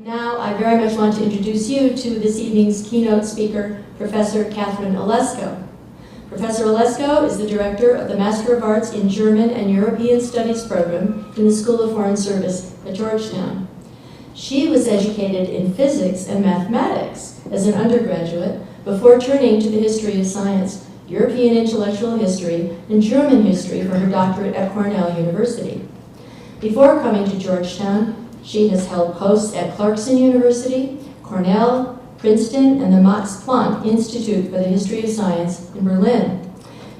Now, I very much want to introduce you to this evening's keynote speaker, Professor Kathryn Olesko. Professor Olesko is the director of the Master of Arts in German and European Studies program in the School of Foreign Service at Georgetown. She was educated in physics and mathematics as an undergraduate before turning to the history of science, European intellectual history, and German history for her doctorate at Cornell University. Before coming to Georgetown, she has held posts at Clarkson University, Cornell, Princeton, and the Max Planck Institute for the History of Science in Berlin.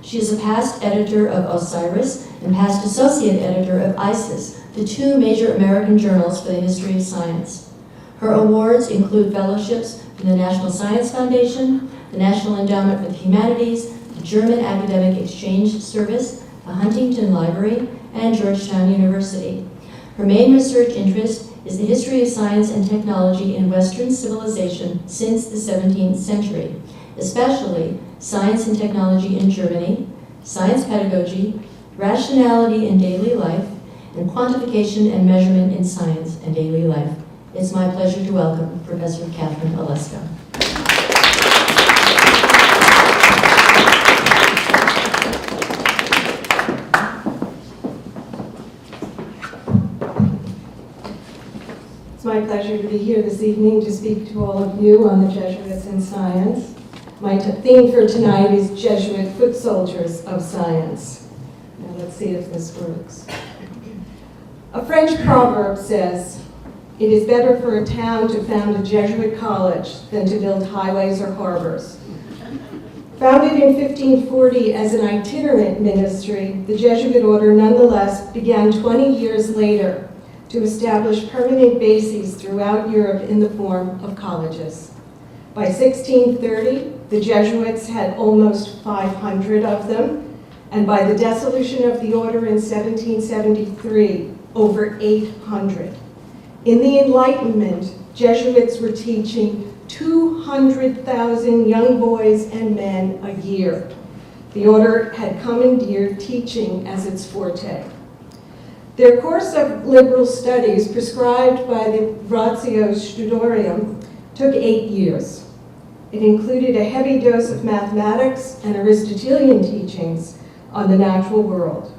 She is a past editor of Osiris and past associate editor of ISIS, the two major American journals for the history of science. Her awards include fellowships from the National Science Foundation, the National Endowment for the Humanities, the German Academic Exchange Service, the Huntington Library, and Georgetown University. Her main research interest is the history of science and technology in Western civilization since the 17th century, especially science and technology in Germany, science pedagogy, rationality in daily life, and quantification and measurement in science and daily life. It's my pleasure to welcome Professor Kathryn Olesko. It's my pleasure to be here this evening to speak to all of you on the Jesuits in science. My theme for tonight is Jesuit Foot Soldiers of Science. Now let's see if this works. A French proverb says, "It is better for a town to found a Jesuit college than to build highways or harbors." Founded in 1540 as an itinerant ministry, the Jesuit order nonetheless began 20 years later to establish permanent bases throughout Europe in the form of colleges. By 1630, the Jesuits had almost 500 of them, and by the dissolution of the order in 1773, over 800. In the Enlightenment, Jesuits were teaching 200,000 young boys and men a year. The order had commandeered teaching as its forte. Their course of liberal studies, prescribed by the Ratio Studiorum, took 8 years. It included a heavy dose of mathematics and Aristotelian teachings on the natural world.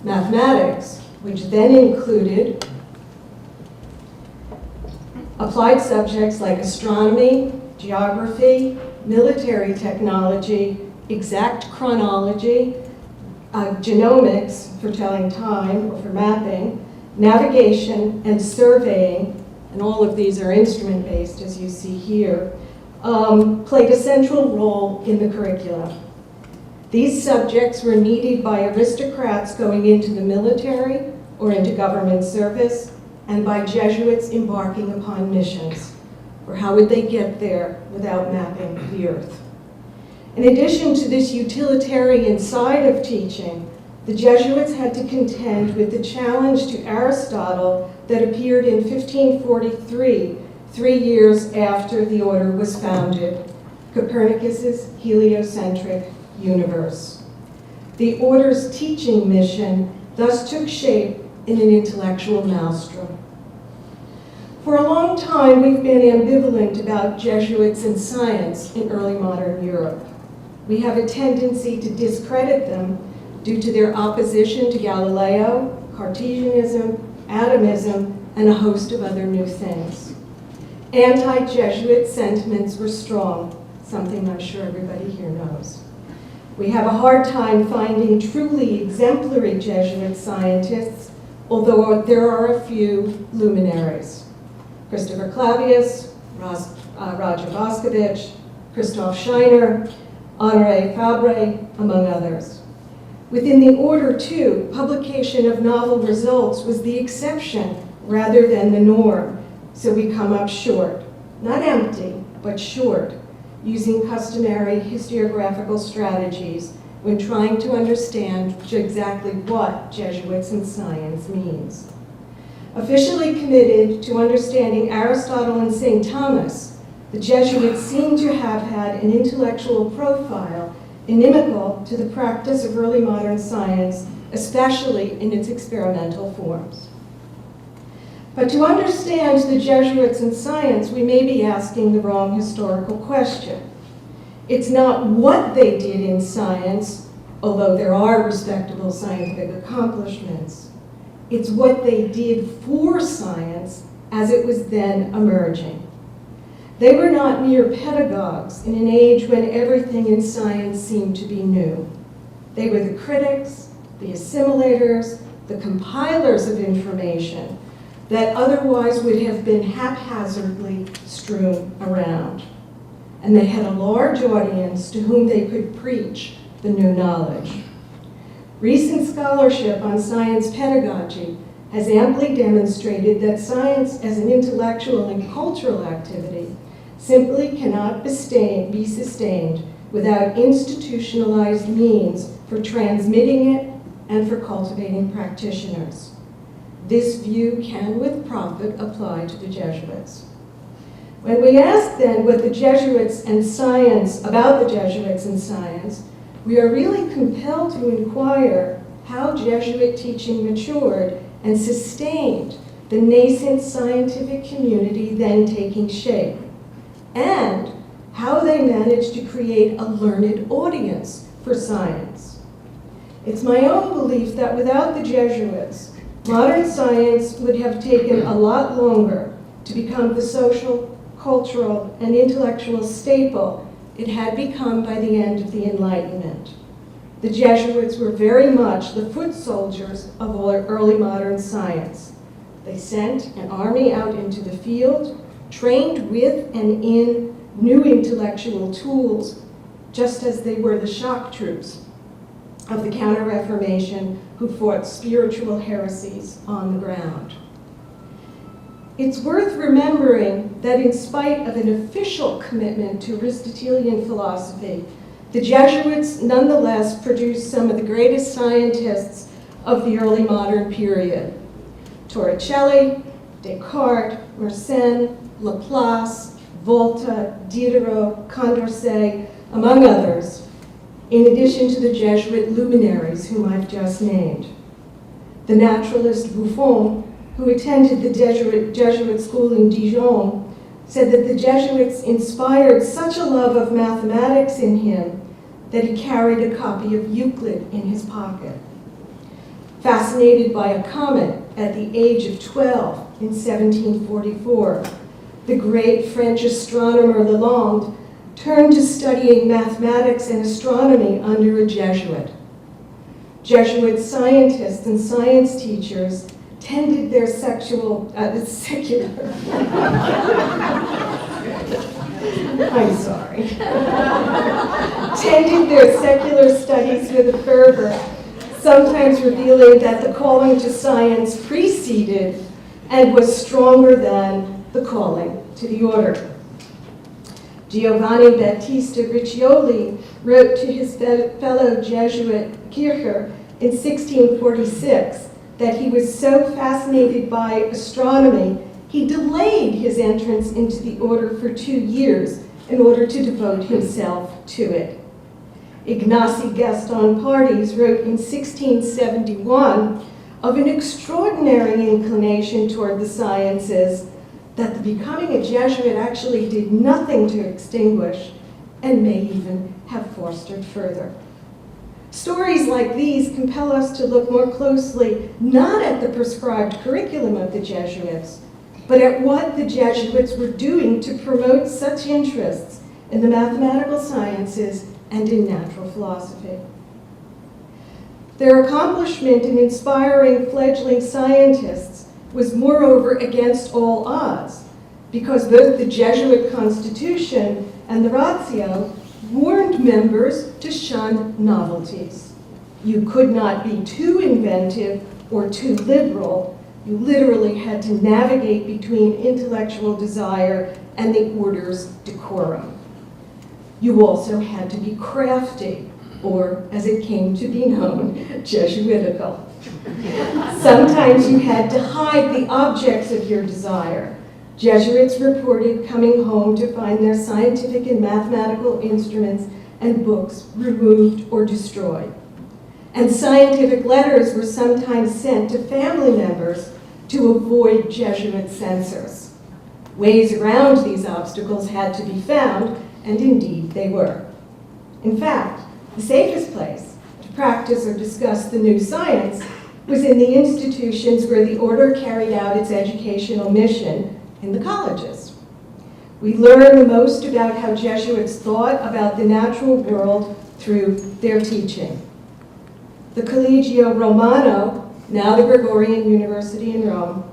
Mathematics, which then included applied subjects like astronomy, geography, military technology, exact chronology, genomics for telling time or for mapping, navigation, and surveying, and all of these are instrument-based as you see here, played a central role in the curriculum. These subjects were needed by aristocrats going into the military or into government service, and by Jesuits embarking upon missions. Or how would they get there without mapping the earth? In addition to this utilitarian side of teaching, the Jesuits had to contend with the challenge to Aristotle that appeared in 1543, 3 years after the order was founded, Copernicus's heliocentric universe. The order's teaching mission thus took shape in an intellectual maelstrom. For a long time, we've been ambivalent about Jesuits in science in early modern Europe. We have a tendency to discredit them due to their opposition to Galileo, Cartesianism, atomism, and a host of other new things. Anti-Jesuit sentiments were strong, something I'm sure everybody here knows. We have a hard time finding truly exemplary Jesuit scientists, although there are a few luminaries. Christopher Clavius, Roger Boscovich, Christoph Scheiner, Honoré Fabre, among others. Within the order, too, publication of novel results was the exception rather than the norm, so we come up short. Not empty, but short, using customary historiographical strategies when trying to understand exactly what Jesuits in science means. Officially committed to understanding Aristotle and St. Thomas, the Jesuits seem to have had an intellectual profile inimical to the practice of early modern science, especially in its experimental forms. But to understand the Jesuits in science, we may be asking the wrong historical question. It's not what they did in science, although there are respectable scientific accomplishments. It's what they did for science as it was then emerging. They were not mere pedagogues in an age when everything in science seemed to be new. They were the critics, the assimilators, the compilers of information that otherwise would have been haphazardly strewn around. And they had a large audience to whom they could preach the new knowledge. Recent scholarship on science pedagogy has amply demonstrated that science as an intellectual and cultural activity simply cannot be sustained without institutionalized means for transmitting it and for cultivating practitioners. This view can, with profit, apply to the Jesuits. When we ask then what the Jesuits and science, about the Jesuits and science, we are really compelled to inquire how Jesuit teaching matured and sustained the nascent scientific community then taking shape, and how they managed to create a learned audience for science. It's my own belief that without the Jesuits, modern science would have taken a lot longer to become the social, cultural, and intellectual staple it had become by the end of the Enlightenment. The Jesuits were very much the foot soldiers of early modern science. They sent an army out into the field, trained with and in new intellectual tools, just as they were the shock troops of the Counter-Reformation who fought spiritual heresies on the ground. It's worth remembering that in spite of an official commitment to Aristotelian philosophy, the Jesuits nonetheless produced some of the greatest scientists of the early modern period. Torricelli, Descartes, Mersenne, Laplace, Volta, Diderot, Condorcet, among others, in addition to the Jesuit luminaries whom I've just named. The naturalist Buffon, who attended the Jesuit school in Dijon, said that the Jesuits inspired such a love of mathematics in him that he carried a copy of Euclid in his pocket. Fascinated by a comet at the age of 12 in 1744, the great French astronomer Lalande turned to studying mathematics and astronomy under a Jesuit. Jesuit scientists and science teachers tended their secular studies with a fervor, sometimes revealing that the calling to science preceded and was stronger than the calling to the order. Giovanni Battista Ricci wrote to his fellow Jesuit Kircher in 1646 that he was so fascinated by astronomy, he delayed his entrance into the order for 2 years in order to devote himself to it. Ignacy Gaston Pardies wrote in 1671 of an extraordinary inclination toward the sciences that the becoming a Jesuit actually did nothing to extinguish and may even have fostered further. Stories like these compel us to look more closely not at the prescribed curriculum of the Jesuits, but at what the Jesuits were doing to promote such interests in the mathematical sciences and in natural philosophy. Their accomplishment in inspiring fledgling scientists was moreover against all odds, because both the Jesuit constitution and the Ratio warned members to shun novelties. You could not be too inventive or too liberal. You literally had to navigate between intellectual desire and the order's decorum. You also had to be crafty, or as it came to be known, Jesuitical. Sometimes you had to hide the objects of your desire. Jesuits reported coming home to find their scientific and mathematical instruments and books removed or destroyed. And scientific letters were sometimes sent to family members to avoid Jesuit censors. Ways around these obstacles had to be found, and indeed they were. In fact, the safest place to practice or discuss the new science was in the institutions where the order carried out its educational mission, in the colleges. We learn the most about how Jesuits thought about the natural world through their teaching. The Collegio Romano, now the Gregorian University in Rome,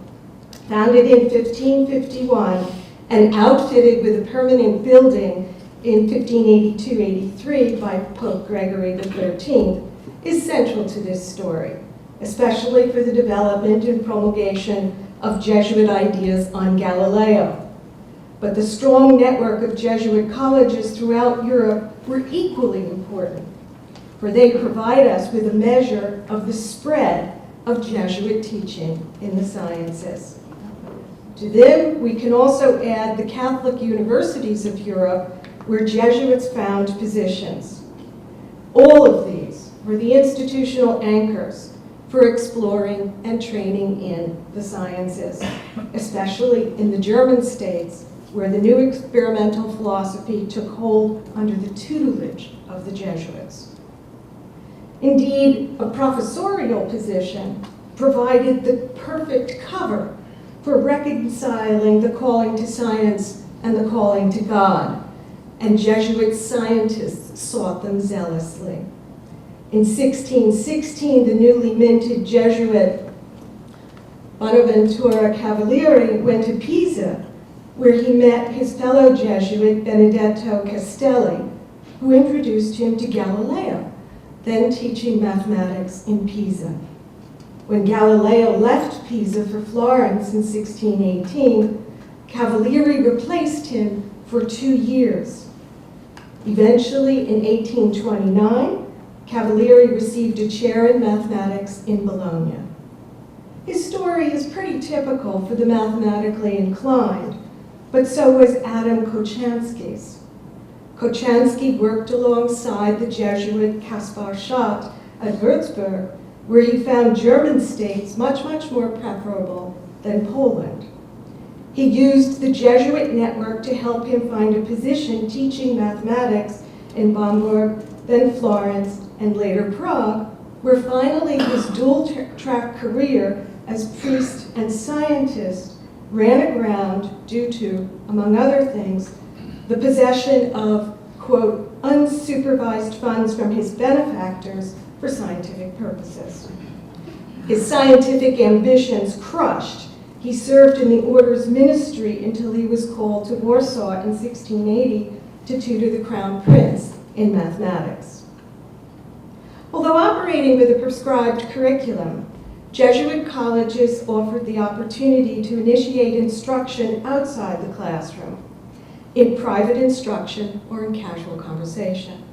founded in 1551 and outfitted with a permanent building in 1582-83 by Pope Gregory XIII, is central to this story, especially for the development and promulgation of Jesuit ideas on Galileo. But the strong network of Jesuit colleges throughout Europe were equally important, for they provide us with a measure of the spread of Jesuit teaching in the sciences. To them, we can also add the Catholic universities of Europe, where Jesuits found positions. All of these were the institutional anchors for exploring and training in the sciences, especially in the German states, where the new experimental philosophy took hold under the tutelage of the Jesuits. Indeed, a professorial position provided the perfect cover for reconciling the calling to science and the calling to God, and Jesuit scientists sought them zealously. In 1616, the newly minted Jesuit Bonaventura Cavalieri went to Pisa, where he met his fellow Jesuit Benedetto Castelli, who introduced him to Galileo, then teaching mathematics in Pisa. When Galileo left Pisa for Florence in 1618, Cavalieri replaced him for 2 years. Eventually, in 1829, Cavalieri received a chair in mathematics in Bologna. His story is pretty typical for the mathematically inclined, but so was Adam Kochanski's. Kochanski worked alongside the Jesuit Kaspar Schott at Würzburg, where he found German states much, much more preferable than Poland. He used the Jesuit network to help him find a position teaching mathematics in Bamberg, then Florence, and later Prague, where finally his dual-track career as priest and scientist ran aground due to, among other things, the possession of, quote, unsupervised funds from his benefactors for scientific purposes. His scientific ambitions crushed, he served in the order's ministry until he was called to Warsaw in 1680 to tutor the crown prince in mathematics. Although operating with a prescribed curriculum, Jesuit colleges offered the opportunity to initiate instruction outside the classroom, in private instruction or in casual conversation.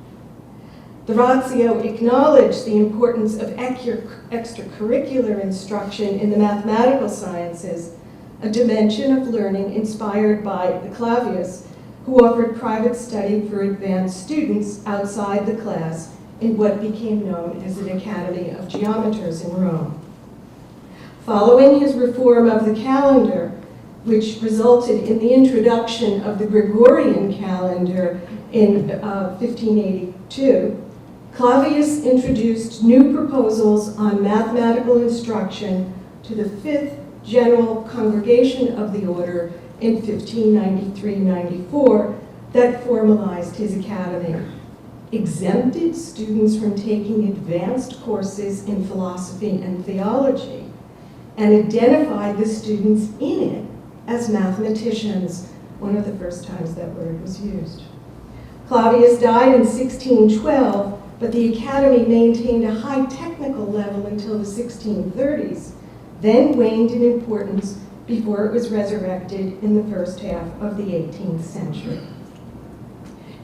The Ratio acknowledged the importance of extracurricular instruction in the mathematical sciences, a dimension of learning inspired by the Clavius, who offered private study for advanced students outside the class in what became known as an Academy of Geometers in Rome. Following his reform of the calendar, which resulted in the introduction of the Gregorian calendar in 1582, Clavius introduced new proposals on mathematical instruction to the 5th General Congregation of the Order in 1593-94 that formalized his academy, exempted students from taking advanced courses in philosophy and theology, and identified the students in it as mathematicians, one of the first times that word was used. Clavius died in 1612, but the academy maintained a high technical level until the 1630s, then waned in importance before it was resurrected in the first half of the 18th century.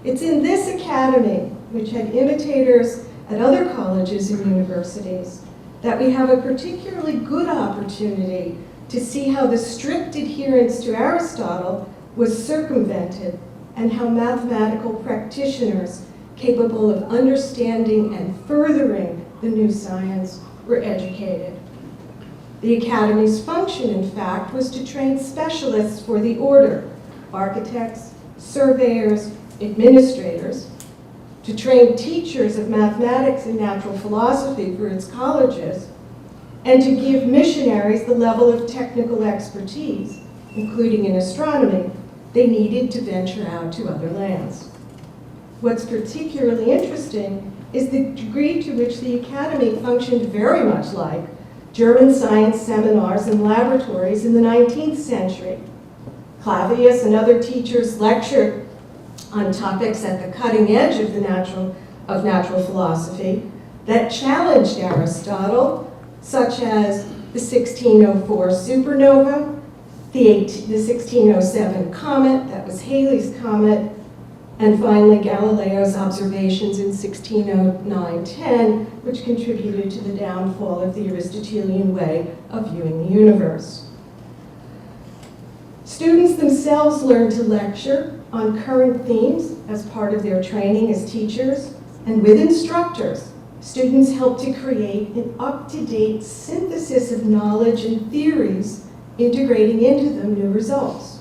It's in this academy, which had imitators at other colleges and universities, that we have a particularly good opportunity to see how the strict adherence to Aristotle was circumvented and how mathematical practitioners capable of understanding and furthering the new science were educated. The Academy's function, in fact, was to train specialists for the order, architects, surveyors, administrators, to train teachers of mathematics and natural philosophy for its colleges, and to give missionaries the level of technical expertise, including in astronomy, they needed to venture out to other lands. What's particularly interesting is the degree to which the Academy functioned very much like German science seminars and laboratories in the 19th century. Clavius and other teachers lectured on topics at the cutting edge of natural philosophy that challenged Aristotle, such as the 1604 supernova, the 1607 comet, that was Halley's comet, and finally Galileo's observations in 1609-10, which contributed to the downfall of the Aristotelian way of viewing the universe. Students themselves learned to lecture on current themes as part of their training as teachers, and with instructors, students helped to create an up-to-date synthesis of knowledge and theories, integrating into them new results.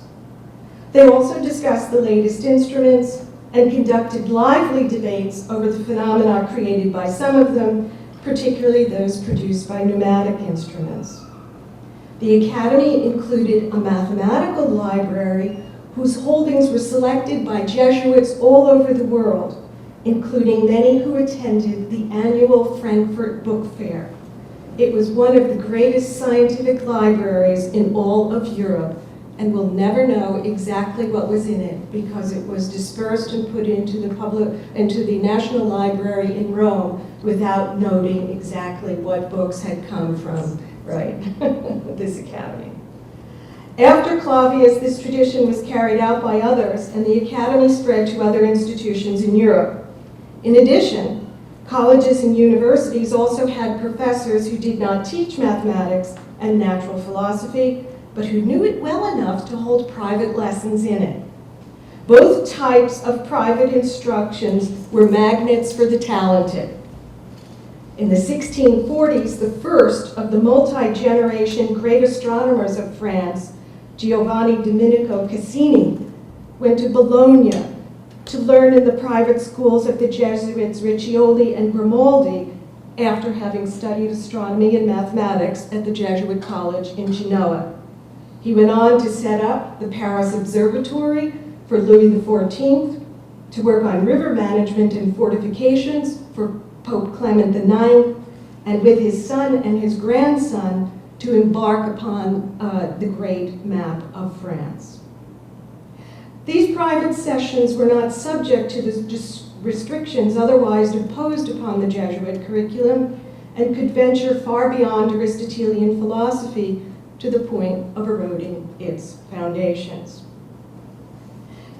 They also discussed the latest instruments and conducted lively debates over the phenomena created by some of them, particularly those produced by pneumatic instruments. The Academy included a mathematical library whose holdings were selected by Jesuits all over the world, including many who attended the annual Frankfurt Book Fair. It was one of the greatest scientific libraries in all of Europe, and we'll never know exactly what was in it because it was dispersed and put into the National Library in Rome without noting exactly what books had come from, right, this academy. After Clavius, this tradition was carried out by others, and the academy spread to other institutions in Europe. In addition, colleges and universities also had professors who did not teach mathematics and natural philosophy, but who knew it well enough to hold private lessons in it. Both types of private instructions were magnets for the talented. In the 1640s, the first of the multi-generation great astronomers of France, Giovanni Domenico Cassini, went to Bologna to learn in the private schools of the Jesuits Ricci and Grimaldi after having studied astronomy and mathematics at the Jesuit College in Genoa. He went on to set up the Paris Observatory for Louis XIV, to work on river management and fortifications for Pope Clement IX, and with his son and his grandson to embark upon the great map of France. These private sessions were not subject to the restrictions otherwise imposed upon the Jesuit curriculum and could venture far beyond Aristotelian philosophy to the point of eroding its foundations.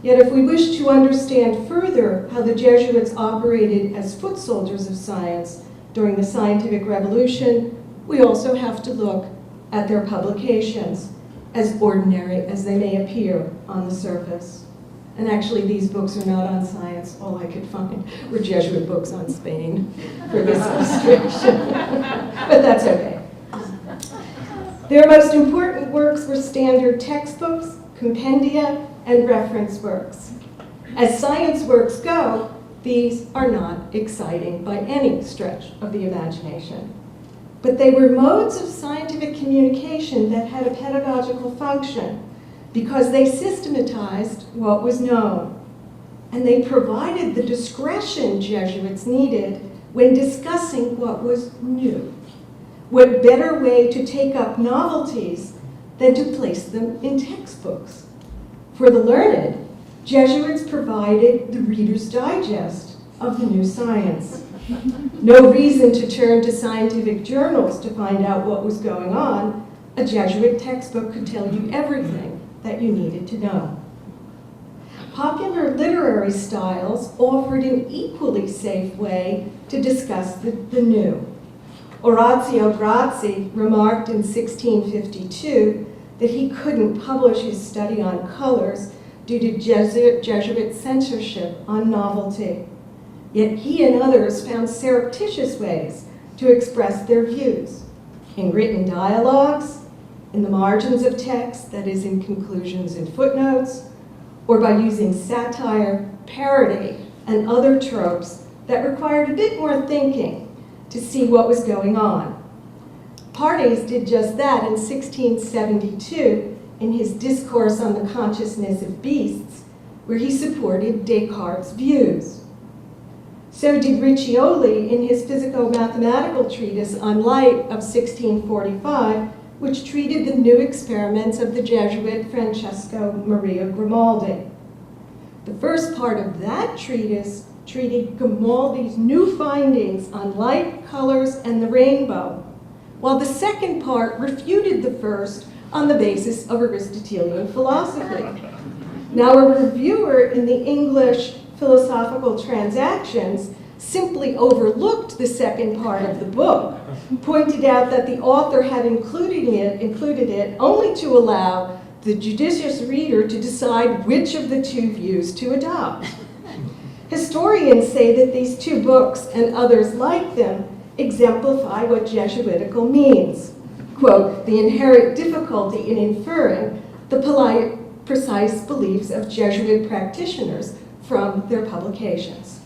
Yet if we wish to understand further how the Jesuits operated as foot soldiers of science during the scientific revolution, we also have to look at their publications, as ordinary as they may appear on the surface. And actually, these books are not on science. All I could find were Jesuit books on Spain for this illustration. But that's okay. Their most important works were standard textbooks, compendia, and reference works. As science works go, these are not exciting by any stretch of the imagination. But they were modes of scientific communication that had a pedagogical function because they systematized what was known. And they provided the discretion Jesuits needed when discussing what was new. What better way to take up novelties than to place them in textbooks? For the learned, Jesuits provided the Reader's Digest of the new science. No reason to turn to scientific journals to find out what was going on. A Jesuit textbook could tell you everything that you needed to know. Popular literary styles offered an equally safe way to discuss the new. Orazio Grazzi remarked in 1652 that he couldn't publish his study on colors due to Jesuit censorship on novelty. Yet he and others found surreptitious ways to express their views. in written dialogues, in the margins of text, that is, in conclusions and footnotes, or by using satire, parody, and other tropes that required a bit more thinking to see what was going on. Pardies did just that in 1672 in his Discourse on the Consciousness of Beasts, where he supported Descartes' views. So did Ricci in his physico-mathematical treatise on light of 1645, which treated the new experiments of the Jesuit Francesco Maria Grimaldi. The first part of that treatise treated Grimaldi's new findings on light, colors, and the rainbow, while the second part refuted the first on the basis of Aristotelian philosophy. Now, a reviewer in the English Philosophical Transactions simply overlooked the second part of the book, pointed out that the author had included it only to allow the judicious reader to decide which of the two views to adopt. Historians say that these two books and others like them exemplify what Jesuitical means. Quote, the inherent difficulty in inferring the polite, precise beliefs of Jesuit practitioners from their publications.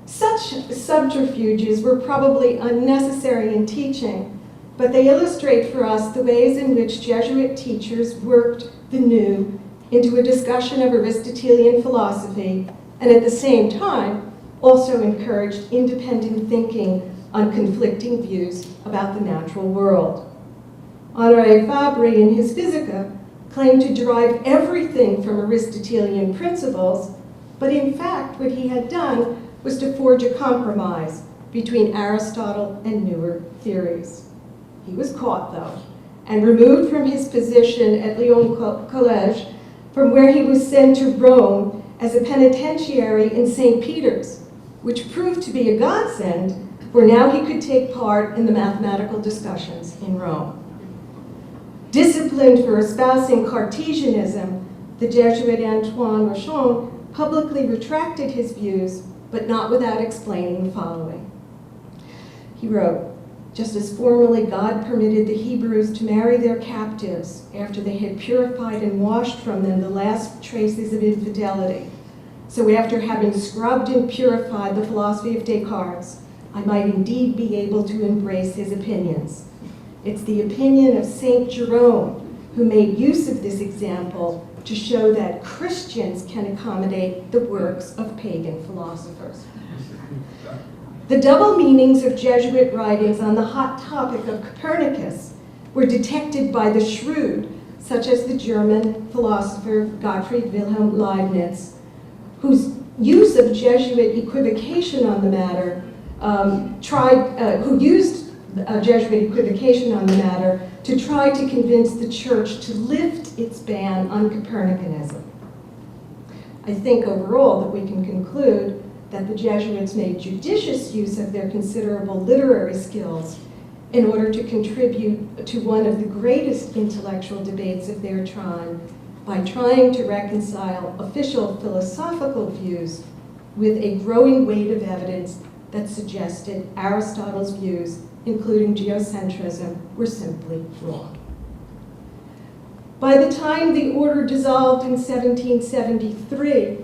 Such subterfuges were probably unnecessary in teaching, but they illustrate for us the ways in which Jesuit teachers worked the new into a discussion of Aristotelian philosophy, and at the same time also encouraged independent thinking on conflicting views about the natural world. Honoré Fabry, in his Physica, claimed to derive everything from Aristotelian principles, but in fact what he had done was to forge a compromise between Aristotle and newer theories. He was caught, though, and removed from his position at Lyon College, from where he was sent to Rome as a penitentiary in St. Peter's, which proved to be a godsend, for now he could take part in the mathematical discussions in Rome. Disciplined for espousing Cartesianism, the Jesuit Antoine Rochon publicly retracted his views, but not without explaining the following. He wrote, just as formerly God permitted the Hebrews to marry their captives after they had purified and washed from them the last traces of infidelity, so after having scrubbed and purified the philosophy of Descartes, I might indeed be able to embrace his opinions. It's the opinion of Saint Jerome who made use of this example to show that Christians can accommodate the works of pagan philosophers. The double meanings of Jesuit writings on the hot topic of Copernicus were detected by the shrewd, such as the German philosopher Gottfried Wilhelm Leibniz, whose use of Jesuit equivocation on the matter Jesuit equivocation on the matter to try to convince the church to lift its ban on Copernicanism. I think overall that we can conclude that the Jesuits made judicious use of their considerable literary skills in order to contribute to one of the greatest intellectual debates of their time by trying to reconcile official philosophical views with a growing weight of evidence that suggested Aristotle's views, including geocentrism, were simply wrong. By the time the order dissolved in 1773,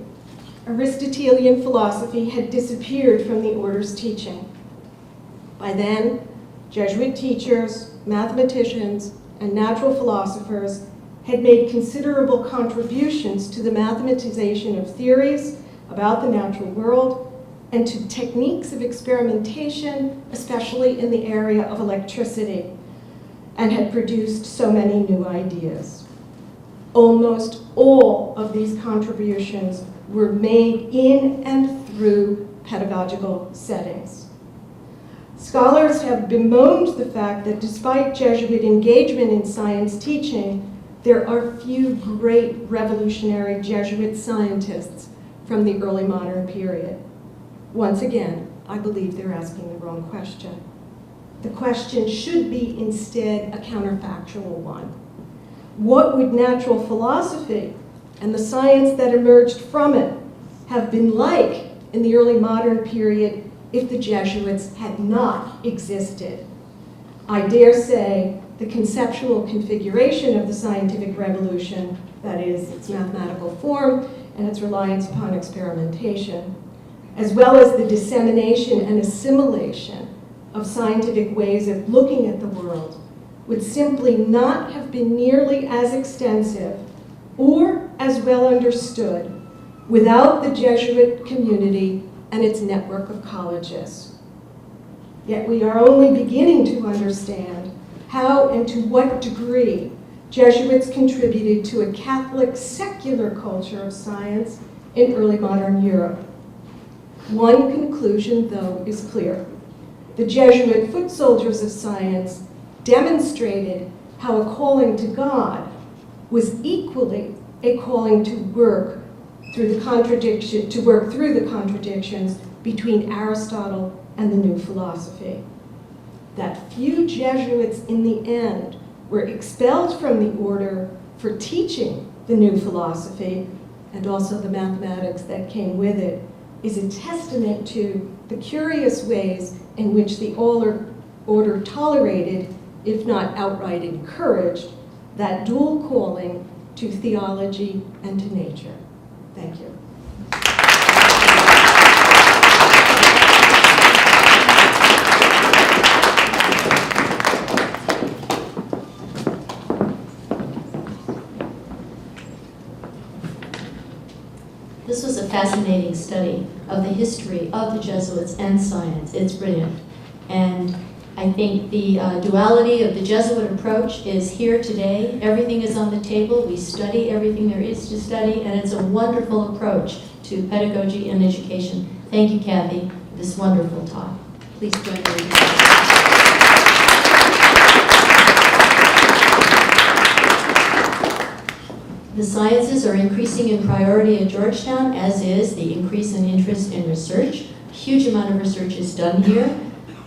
Aristotelian philosophy had disappeared from the order's teaching. By then, Jesuit teachers, mathematicians, and natural philosophers had made considerable contributions to the mathematization of theories about the natural world and to techniques of experimentation, especially in the area of electricity, and had produced so many new ideas. Almost all of these contributions were made in and through pedagogical settings. Scholars have bemoaned the fact that despite Jesuit engagement in science teaching, there are few great revolutionary Jesuit scientists from the early modern period. Once again, I believe they're asking the wrong question. The question should be instead a counterfactual one. What would natural philosophy and the science that emerged from it have been like in the early modern period if the Jesuits had not existed? I dare say the conceptual configuration of the scientific revolution, that is, its mathematical form and its reliance upon experimentation, as well as the dissemination and assimilation of scientific ways of looking at the world, would simply not have been nearly as extensive or as well understood without the Jesuit community and its network of colleges. Yet we are only beginning to understand how and to what degree Jesuits contributed to a Catholic secular culture of science in early modern Europe. One conclusion, though, is clear. The Jesuit foot soldiers of science demonstrated how a calling to God was equally a calling to work through the contradictions between Aristotle and the new philosophy. That few Jesuits in the end were expelled from the order for teaching the new philosophy and also the mathematics that came with it is a testament to the curious ways in which the order tolerated, if not outright encouraged, that dual calling to theology and to nature. Thank you. This was a fascinating study of the history of the Jesuits and science. It's brilliant. And I think the duality of the Jesuit approach is here today. Everything is on the table. We study everything there is to study, and it's a wonderful approach to pedagogy and education. Thank you, Kathy, for this wonderful talk. Please join me. The sciences are increasing in priority at Georgetown, as is the increase in interest in research. A huge amount of research is done here,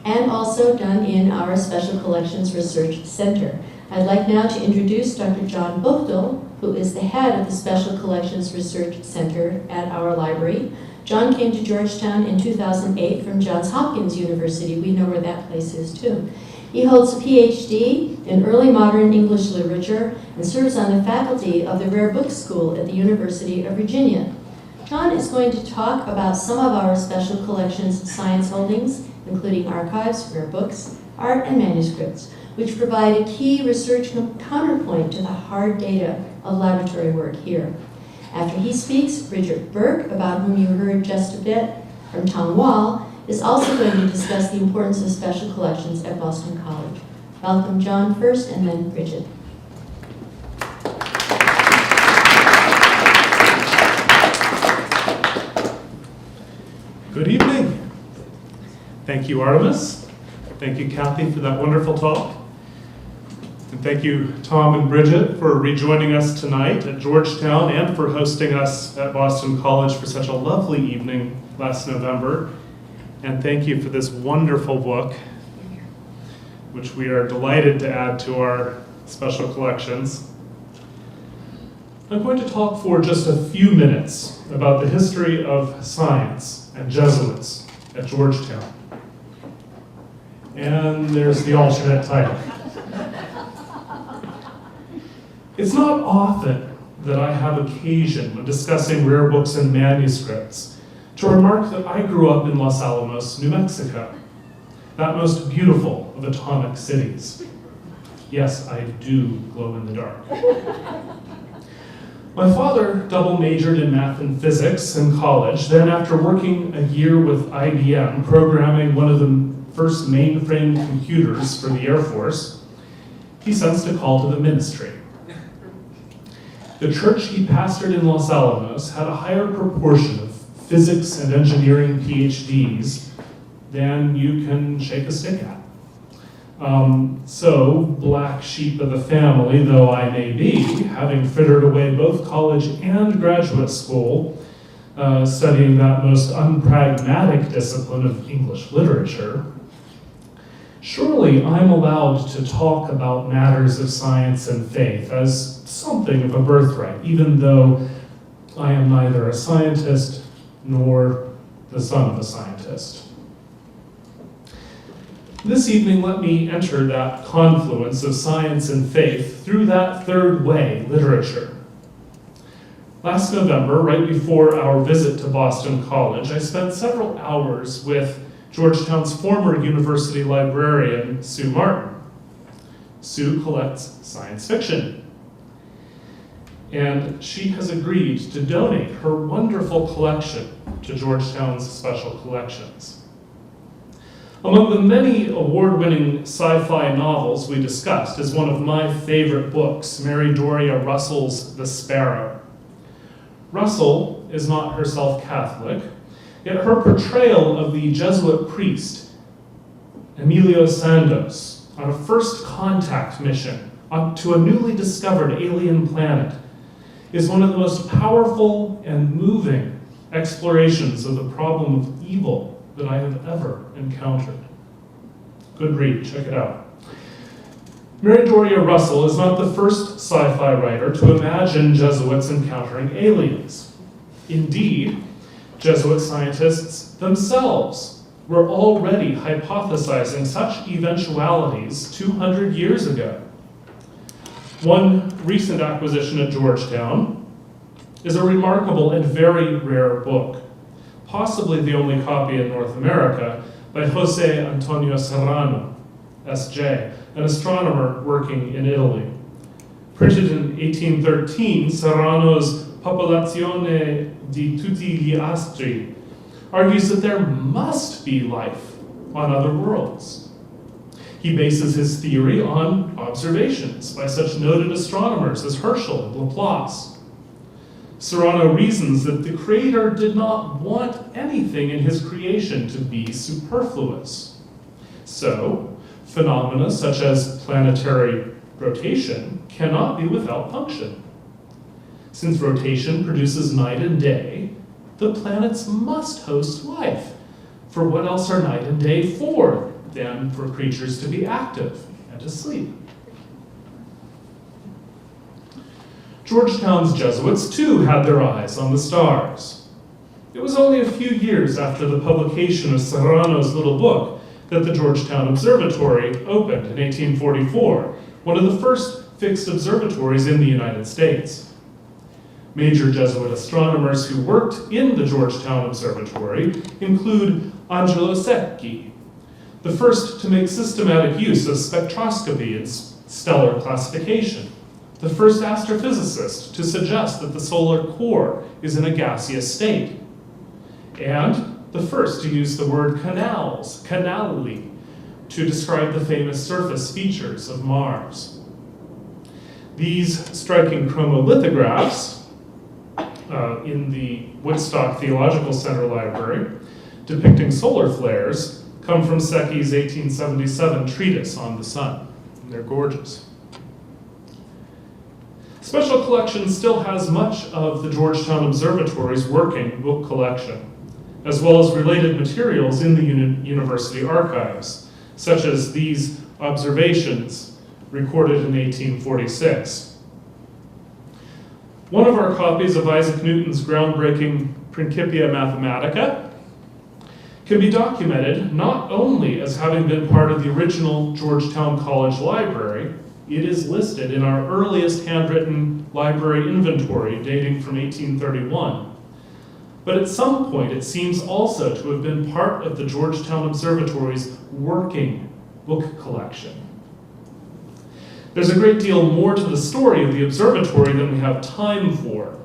and also done in our Special Collections Research Center. I'd like now to introduce Dr. John Buchtel, who is the head of the Special Collections Research Center at our library. John came to Georgetown in 2008 from Johns Hopkins University. We know where that place is too. He holds a PhD in early modern English literature and serves on the faculty of the Rare Book School at the University of Virginia. John is going to talk about some of our Special Collections science holdings, including archives, rare books, art, and manuscripts, which provide a key research counterpoint to the hard data of laboratory work here. After he speaks, Bridget Burke, about whom you heard just a bit from Tom Wall, is also going to discuss the importance of special collections at Boston College. Welcome John first, and then Bridget. Good evening. Thank you, Artemis. Thank you, Kathy, for that wonderful talk. And thank you, Tom and Bridget, for rejoining us tonight at Georgetown and for hosting us at Boston College for such a lovely evening last November. And thank you for this wonderful book, which we are delighted to add to our special collections. I'm going to talk for just a few minutes about the history of science and Jesuits at Georgetown. And there's the alternate title. It's not often that I have occasion when discussing rare books and manuscripts to remark that I grew up in Los Alamos, New Mexico, that most beautiful of atomic cities. Yes, I do glow in the dark. My father double majored in math and physics in college. Then after working a year with IBM, programming one of the first mainframe computers for the Air Force, he sensed a call to the ministry. The church he pastored in Los Alamos had a higher proportion of physics and engineering PhDs than you can shake a stick at. So, black sheep of the family though I may be, having frittered away both college and graduate school, studying that most unpragmatic discipline of English literature, surely I'm allowed to talk about matters of science and faith as something of a birthright, even though I am neither a scientist nor the son of a scientist. This evening, let me enter that confluence of science and faith through that third way, literature. Last November, right before our visit to Boston College, I spent several hours with Georgetown's former university librarian, Sue Martin. Sue collects science fiction, and she has agreed to donate her wonderful collection to Georgetown's Special Collections. Among the many award-winning sci-fi novels we discussed is one of my favorite books, Mary Doria Russell's The Sparrow. Russell is not herself Catholic, yet her portrayal of the Jesuit priest, Emilio Santos, on a first contact mission to a newly discovered alien planet is one of the most powerful and moving explorations of the problem of evil that I have ever encountered. Good read, check it out. Mary Doria Russell is not the first sci-fi writer to imagine Jesuits encountering aliens. Indeed, Jesuit scientists themselves were already hypothesizing such eventualities 200 years ago. One recent acquisition at Georgetown is a remarkable and very rare book, possibly the only copy in North America, by Jose Antonio Serrano, S.J., an astronomer working in Italy. Printed in 1813, Serrano's Popolazione di tutti gli astri argues that there must be life on other worlds. He bases his theory on observations by such noted astronomers as Herschel and Laplace. Serrano reasons that the Creator did not want anything in his creation to be superfluous. So, phenomena such as planetary rotation cannot be without function. Since rotation produces night and day, the planets must host life. For what else are night and day for than for creatures to be active and to sleep? Georgetown's Jesuits, too, had their eyes on the stars. It was only a few years after the publication of Serrano's little book that the Georgetown Observatory opened in 1844, one of the first fixed observatories in the United States. Major Jesuit astronomers who worked in the Georgetown Observatory include Angelo Secchi, the first to make systematic use of spectroscopy and stellar classification, the first astrophysicist to suggest that the solar core is in a gaseous state, and the first to use the word canals, canali, to describe the famous surface features of Mars. These striking chromolithographs in the Woodstock Theological Center Library, depicting solar flares, come from Secchi's 1877 treatise on the sun. And they're gorgeous. Special Collections still has much of the Georgetown Observatory's working book collection, as well as related materials in the university archives, such as these observations recorded in 1846. One of our copies of Isaac Newton's groundbreaking Principia Mathematica can be documented not only as having been part of the original Georgetown College Library, it is listed in our earliest handwritten library inventory dating from 1831. But at some point it seems also to have been part of the Georgetown Observatory's working book collection. There's a great deal more to the story of the observatory than we have time for.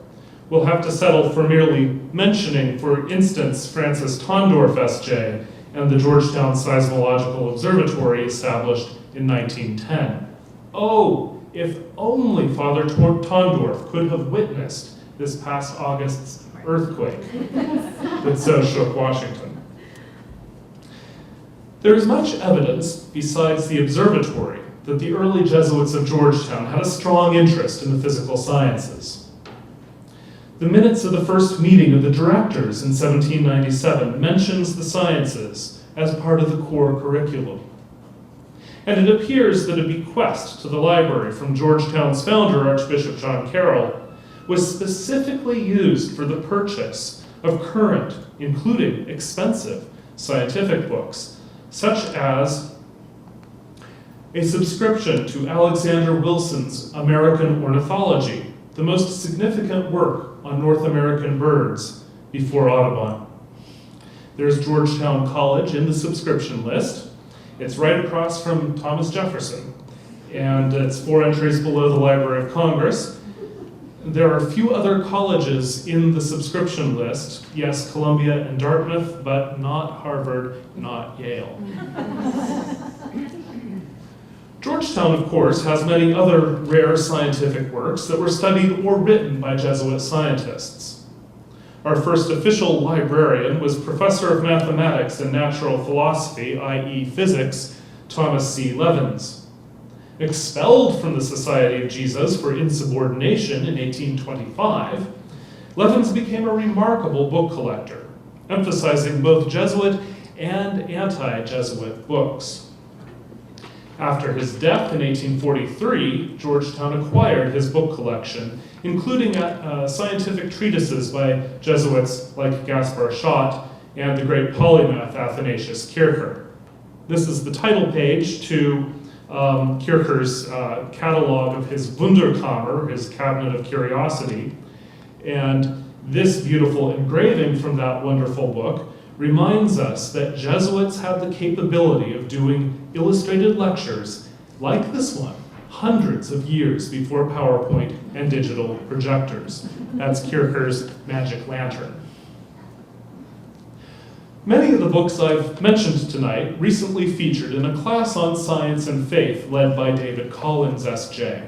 We'll have to settle for merely mentioning, for instance, Francis Tondorf, S.J., and the Georgetown Seismological Observatory established in 1910. Oh, if only Father Tondorf could have witnessed this past August's earthquake that so shook Washington. There is much evidence, besides the observatory, that the early Jesuits of Georgetown had a strong interest in the physical sciences. The minutes of the first meeting of the directors in 1797 mentions the sciences as part of the core curriculum. And it appears that a bequest to the library from Georgetown's founder, Archbishop John Carroll, was specifically used for the purchase of current, including expensive, scientific books, such as a subscription to Alexander Wilson's American Ornithology, the most significant work on North American birds before Audubon. There's Georgetown College in the subscription list. It's right across from Thomas Jefferson, and it's 4 entries below the Library of Congress. There are a few other colleges in the subscription list. Yes, Columbia and Dartmouth, but not Harvard, not Yale. Georgetown, of course, has many other rare scientific works that were studied or written by Jesuit scientists. Our first official librarian was Professor of Mathematics and Natural Philosophy, i.e. Physics, Thomas C. Levins. Expelled from the Society of Jesus for insubordination in 1825, Levins became a remarkable book collector, emphasizing both Jesuit and anti-Jesuit books. After his death in 1843, Georgetown acquired his book collection, including scientific treatises by Jesuits like Gaspar Schott and the great polymath Athanasius Kircher. This is the title page to Kircher's catalog of his Wunderkammer, his Cabinet of Curiosity. And this beautiful engraving from that wonderful book reminds us that Jesuits had the capability of doing illustrated lectures like this one hundreds of years before PowerPoint and digital projectors. That's Kircher's Magic Lantern. Many of the books I've mentioned tonight recently featured in a class on science and faith led by David Collins, S.J.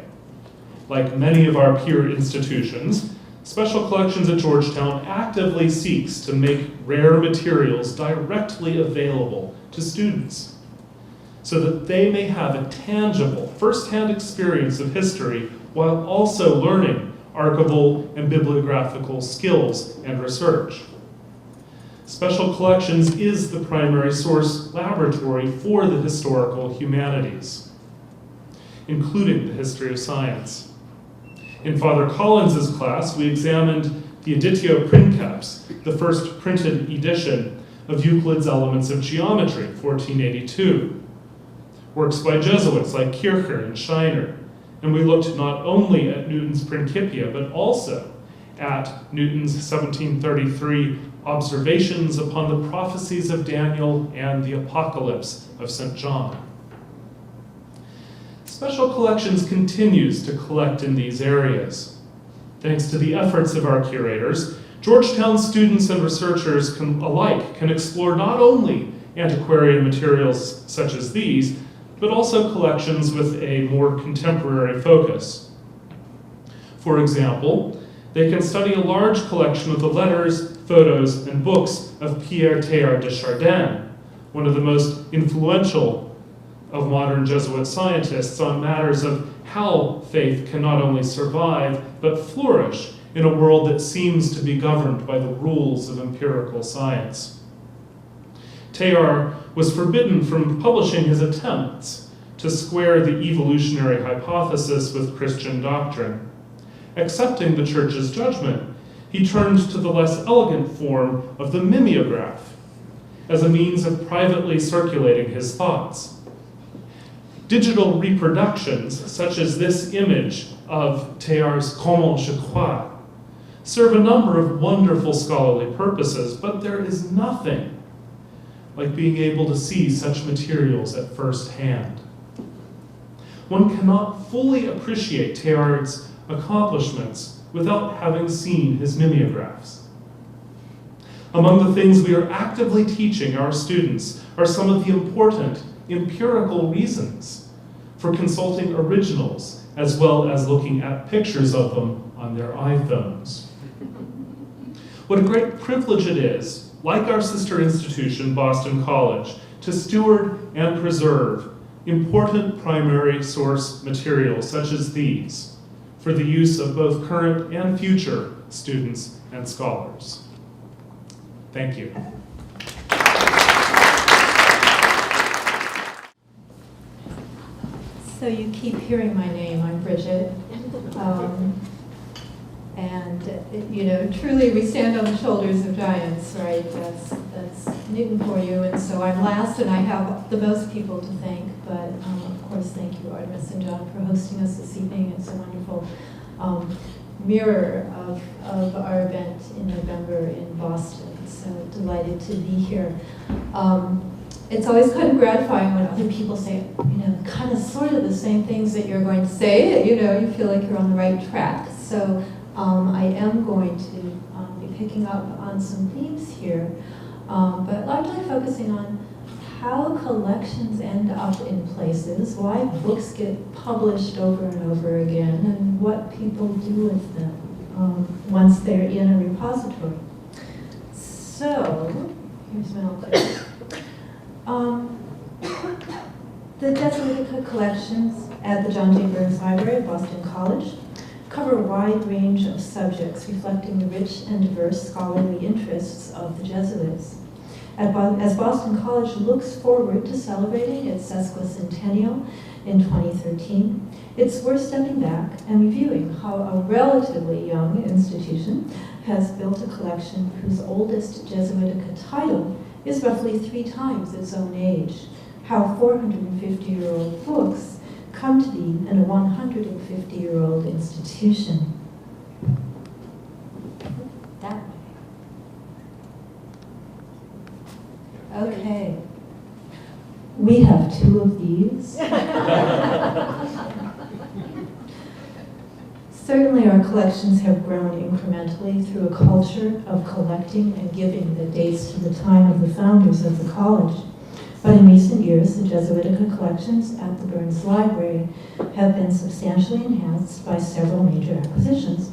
Like many of our peer institutions, Special Collections at Georgetown actively seeks to make rare materials directly available to students so that they may have a tangible, first-hand experience of history while also learning archival and bibliographical skills and research. Special Collections is the primary source laboratory for the historical humanities, including the history of science. In Father Collins's class, we examined the Editio Princeps, the first printed edition of Euclid's Elements of Geometry, 1482. Works by Jesuits like Kircher and Scheiner. And we looked not only at Newton's Principia, but also at Newton's 1733 Observations upon the Prophecies of Daniel and the Apocalypse of St. John. Special Collections continues to collect in these areas. Thanks to the efforts of our curators, Georgetown students and researchers alike can explore not only antiquarian materials such as these, but also collections with a more contemporary focus. For example, they can study a large collection of the letters, photos, and books of Pierre Teilhard de Chardin, one of the most influential of modern Jesuit scientists on matters of how faith can not only survive, but flourish in a world that seems to be governed by the rules of empirical science. Teilhard was forbidden from publishing his attempts to square the evolutionary hypothesis with Christian doctrine. Accepting the Church's judgment, he turned to the less elegant form of the mimeograph as a means of privately circulating his thoughts. Digital reproductions, such as this image of Teilhard's Comment je crois, serve a number of wonderful scholarly purposes, but there is nothing like being able to see such materials at first hand. One cannot fully appreciate Teilhard's accomplishments without having seen his mimeographs. Among the things we are actively teaching our students are some of the important empirical reasons for consulting originals, as well as looking at pictures of them on their iPhones. What a great privilege it is, like our sister institution, Boston College, to steward and preserve important primary source materials such as these for the use of both current and future students and scholars. Thank you. So you keep hearing my name. I'm Bridget. Truly we stand on the shoulders of giants, right? That's Newton for you. And so I'm last, and I have the most people to thank, but of course course, thank you, Artemis and John, for hosting us this evening. It's a wonderful mirror of our event in November in Boston. So delighted to be here. It's always kind of gratifying when other people say, kind of sort of the same things that you're going to say. You feel like you're on the right track. So I am going to be picking up on some themes here, but largely focusing on how collections end up in places, why books get published over and over again, and what people do with them once they're in a repository. So, here's my old clip. The Jesuit collections at the John J. Burns Library at Boston College cover a wide range of subjects reflecting the rich and diverse scholarly interests of the Jesuits. As Boston College looks forward to celebrating its sesquicentennial in 2013, it's worth stepping back and reviewing how a relatively young institution has built a collection whose oldest Jesuitic title is roughly 3 times its own age, how 450-year-old books come to be in a 150-year-old institution. That way. Okay. We have 2 of these. Certainly our collections have grown incrementally through a culture of collecting and giving that dates to the time of the founders of the college. But in recent years, the Jesuitic collections at the Burns Library have been substantially enhanced by several major acquisitions.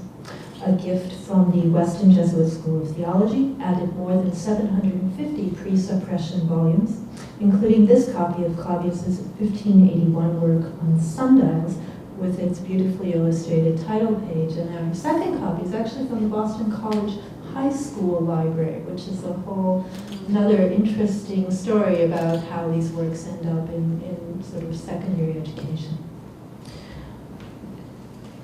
A gift from the Weston Jesuit School of Theology added more than 750 pre-suppression volumes, including this copy of Claudius's 1581 work on sundials with its beautifully illustrated title page. And our second copy is actually from the Boston College High School Library, which is another interesting story about how these works end up in sort of secondary education.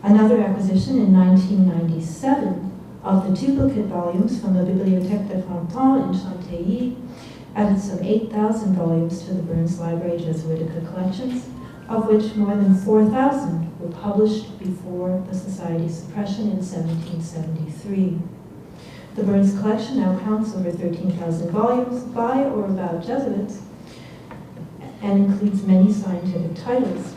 Another acquisition in 1997 of the duplicate volumes from the Bibliothèque de Printemps in Chantilly added some 8,000 volumes to the Burns Library Jesuitic collections, of which more than 4,000 were published before the Society's suppression in 1773. The Burns collection now counts over 13,000 volumes by or about Jesuits and includes many scientific titles.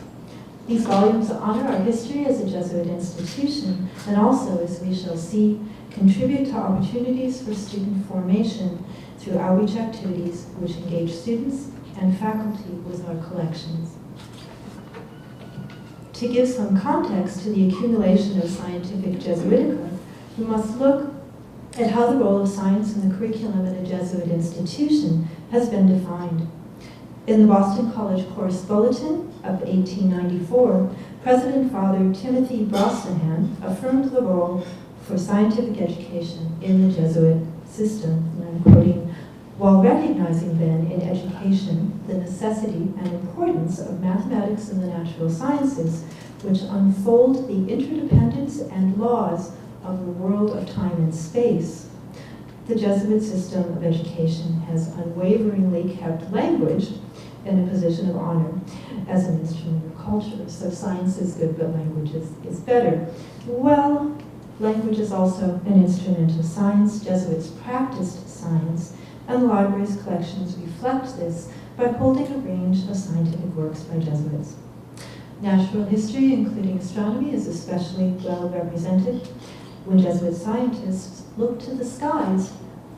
These volumes honor our history as a Jesuit institution and also, as we shall see, contribute to opportunities for student formation through outreach activities which engage students and faculty with our collections. To give some context to the accumulation of scientific Jesuitica, we must look at how the role of science in the curriculum in a Jesuit institution has been defined. In the Boston College Course Bulletin of 1894, President Father Timothy Brosnahan affirmed the role for scientific education in the Jesuit system, and I'm quoting, while recognizing then in education the necessity and importance of mathematics and the natural sciences, which unfold the interdependence and laws of the world of time and space. The Jesuit system of education has unwaveringly kept language in a position of honor as an instrument of culture. So science is good, but language is better. Well, language is also an instrument of science. Jesuits practiced science, and the library's collections reflect this by holding a range of scientific works by Jesuits. Natural history, including astronomy, is especially well represented. When Jesuit scientists looked to the skies,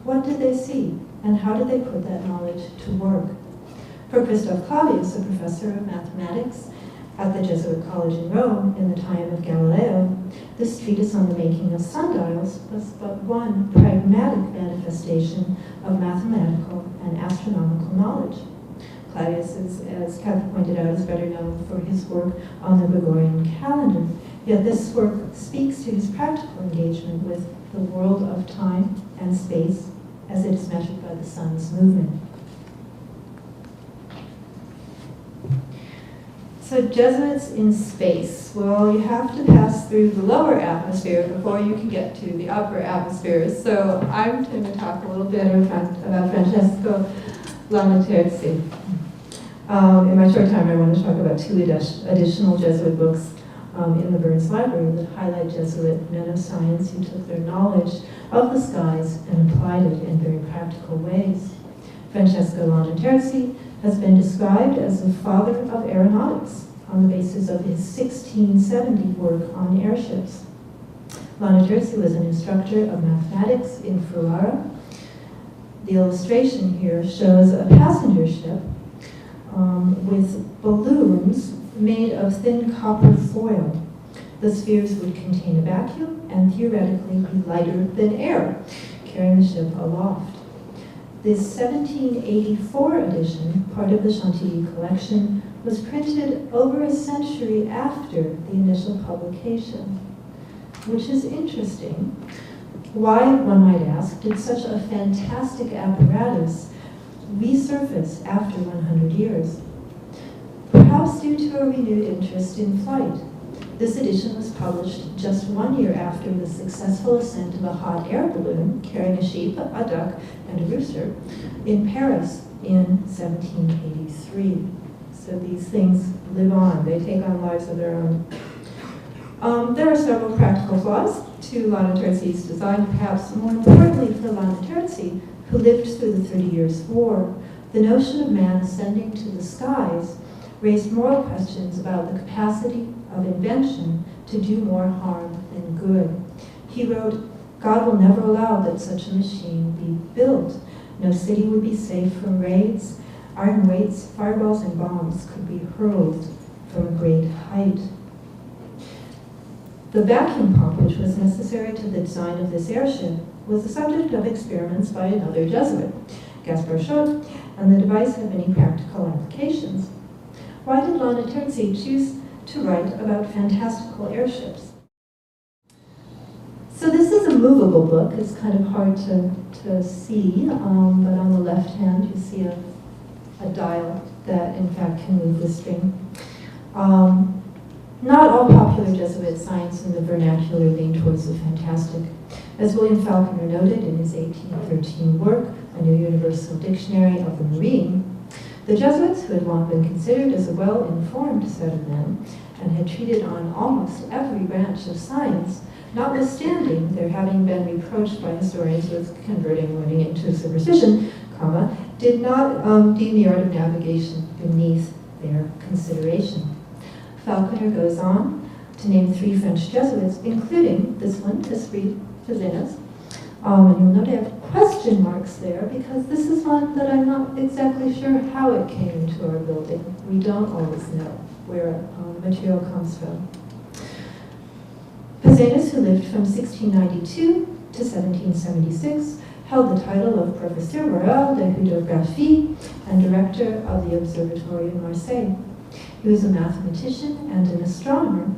what did they see, and how did they put that knowledge to work? For Christoph Claudius, a professor of mathematics at the Jesuit College in Rome in the time of Galileo, this treatise on the making of sundials was but one pragmatic manifestation of mathematical and astronomical knowledge. Claudius, as Kathryn pointed out, is better known for his work on the Gregorian calendar. Yet this work speaks to his practical engagement with the world of time and space as it is measured by the sun's movement. So Jesuits in space. Well, you have to pass through the lower atmosphere before you can get to the upper atmosphere. So I'm going to talk a little bit about Francesco Lamaterzi. In my short time, I want to talk about two additional Jesuit books in the Burns Library that highlight Jesuit men of science who took their knowledge of the skies and applied it in very practical ways. Francesco Lanterzi has been described as the father of aeronautics on the basis of his 1670 work on airships. Lanterzi was an instructor of mathematics in Ferrara. The illustration here shows a passenger ship with balloons made of thin copper foil. The spheres would contain a vacuum and theoretically be lighter than air, carrying the ship aloft. This 1784 edition, part of the Chantilly collection, was printed over a century after the initial publication, which is interesting. Why, one might ask, did such a fantastic apparatus resurface after 100 years? Perhaps due to a renewed interest in flight. This edition was published just 1 year after the successful ascent of a hot air balloon carrying a sheep, a duck, and a rooster in Paris in 1783. So these things live on. They take on lives of their own. There are several practical flaws to Lanterzi's design, perhaps more importantly for Lanterzi, who lived through the 30 Years' War. The notion of man ascending to the skies raised moral questions about the capacity of invention to do more harm than good. He wrote, "God will never allow that such a machine be built. No city would be safe from raids. Iron weights, fireballs, and bombs could be hurled from a great height." The vacuum pump, which was necessary to the design of this airship, was the subject of experiments by another Jesuit, Gaspar Schott, and the device had many practical applications. Why did Lanterzi choose to write about fantastical airships? So this is a movable book. It's kind of hard to see, but on the left hand you see a dial that in fact can move the string. Not all popular Jesuit science in the vernacular lean towards the fantastic. As William Falconer noted in his 1813 work, A New Universal Dictionary of the Marine, the Jesuits, who had long been considered as a well-informed set of men and had treated on almost every branch of science, notwithstanding their having been reproached by historians with converting learning into superstition, did not deem the art of navigation beneath their consideration. Falconer goes on to name 3 French Jesuits, including this one, Esprit Fazenas. And you'll note I have question marks there because this is one that I'm not exactly sure how it came into our building. We don't always know where material comes from. Fazenas, who lived from 1692 to 1776, held the title of Professeur Royal de Hydrographie and director of the Observatory in Marseille. He was a mathematician and an astronomer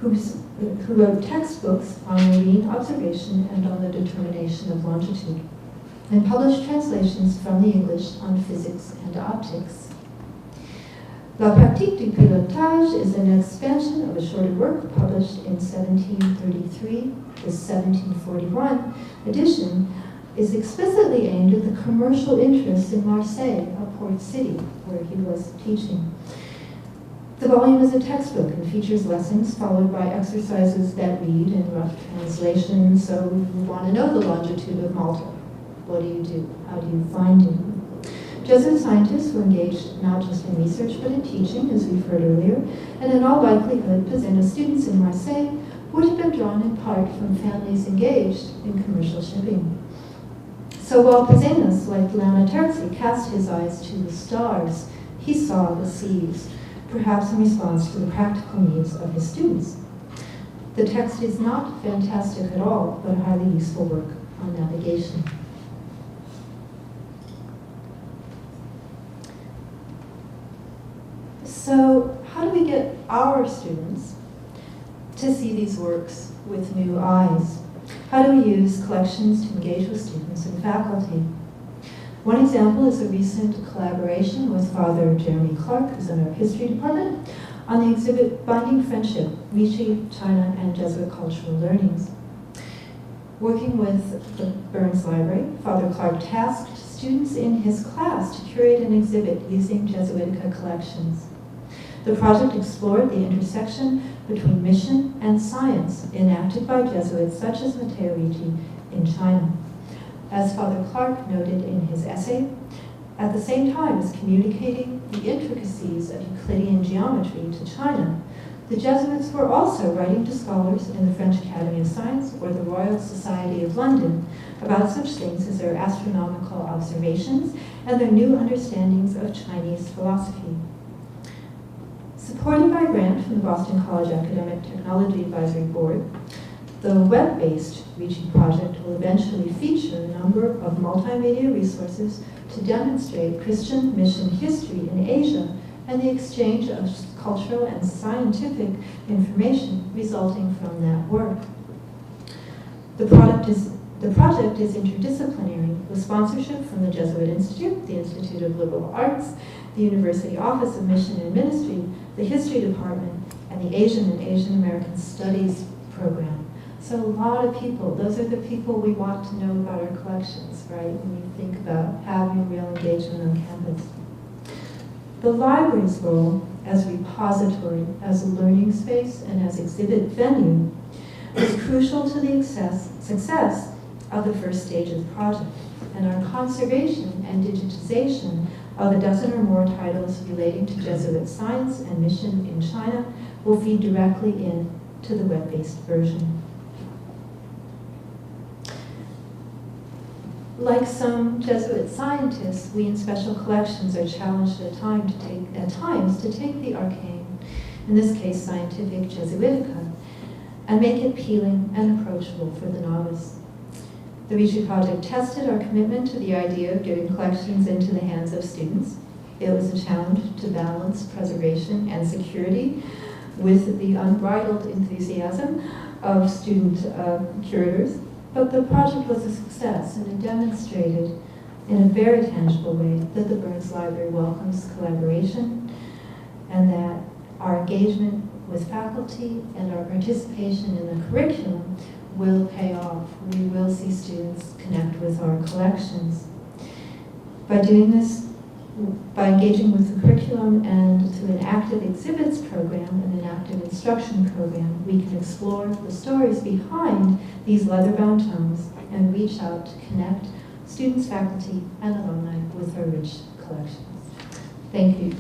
who wrote textbooks on marine observation and on the determination of longitude, and published translations from the English on physics and optics. La pratique du pilotage is an expansion of a shorter work published in 1733. The 1741 edition is explicitly aimed at the commercial interests in Marseille, a port city where he was teaching. The volume is a textbook and features lessons followed by exercises that read in rough translation. So we want to know the longitude of Malta. What do you do? How do you find it? Jesuit scientists were engaged not just in research but in teaching, as we've heard earlier, and in all likelihood, Fazenas students in Marseille would have been drawn in part from families engaged in commercial shipping. So while Fazenas, like Lanterzi, cast his eyes to the stars, he saw the seas, perhaps in response to the practical needs of his students. The text is not fantastic at all, but a highly useful work on navigation. So how do we get our students to see these works with new eyes? How do we use collections to engage with students and faculty? One example is a recent collaboration with Father Jeremy Clark, who's in our history department, on the exhibit Binding Friendship, Ricci, China, and Jesuit Cultural Learnings. Working with the Burns Library, Father Clark tasked students in his class to curate an exhibit using Jesuitica collections. The project explored the intersection between mission and science enacted by Jesuits such as Matteo Ricci in China. As Father Clark noted in his essay, at the same time as communicating the intricacies of Euclidean geometry to China, the Jesuits were also writing to scholars in the French Academy of Science or the Royal Society of London about such things as their astronomical observations and their new understandings of Chinese philosophy. Supported by a grant from the Boston College Academic Technology Advisory Board, the web-based Ricci project will eventually feature a number of multimedia resources to demonstrate Christian mission history in Asia and the exchange of cultural and scientific information resulting from that work. The project is interdisciplinary, with sponsorship from the Jesuit Institute, the Institute of Liberal Arts, the University Office of Mission and Ministry, the History Department, and the Asian and Asian American Studies program. So a lot of people, those are the people we want to know about our collections, right? When you think about having real engagement on campus. The library's role as repository, as a learning space, and as exhibit venue was crucial to the success of the first stage of the project, and our conservation and digitization of a dozen or more titles relating to Jesuit science and mission in China will feed directly into the web-based version. Like some Jesuit scientists, we in special collections are challenged at times to take the arcane, in this case scientific Jesuitica, and make it appealing and approachable for the novice. The Ricci project tested our commitment to the idea of getting collections into the hands of students. It was a challenge to balance preservation and security with the unbridled enthusiasm of student curators. But the project was a success, and it demonstrated in a very tangible way that the Burns Library welcomes collaboration and that our engagement with faculty and our participation in the curriculum will pay off. We will see students connect with our collections. By doing this, by engaging with the curriculum and through an active exhibits program and an active instruction program, we can explore the stories behind these leather-bound tomes and reach out to connect students, faculty, and alumni with our rich collections. Thank you.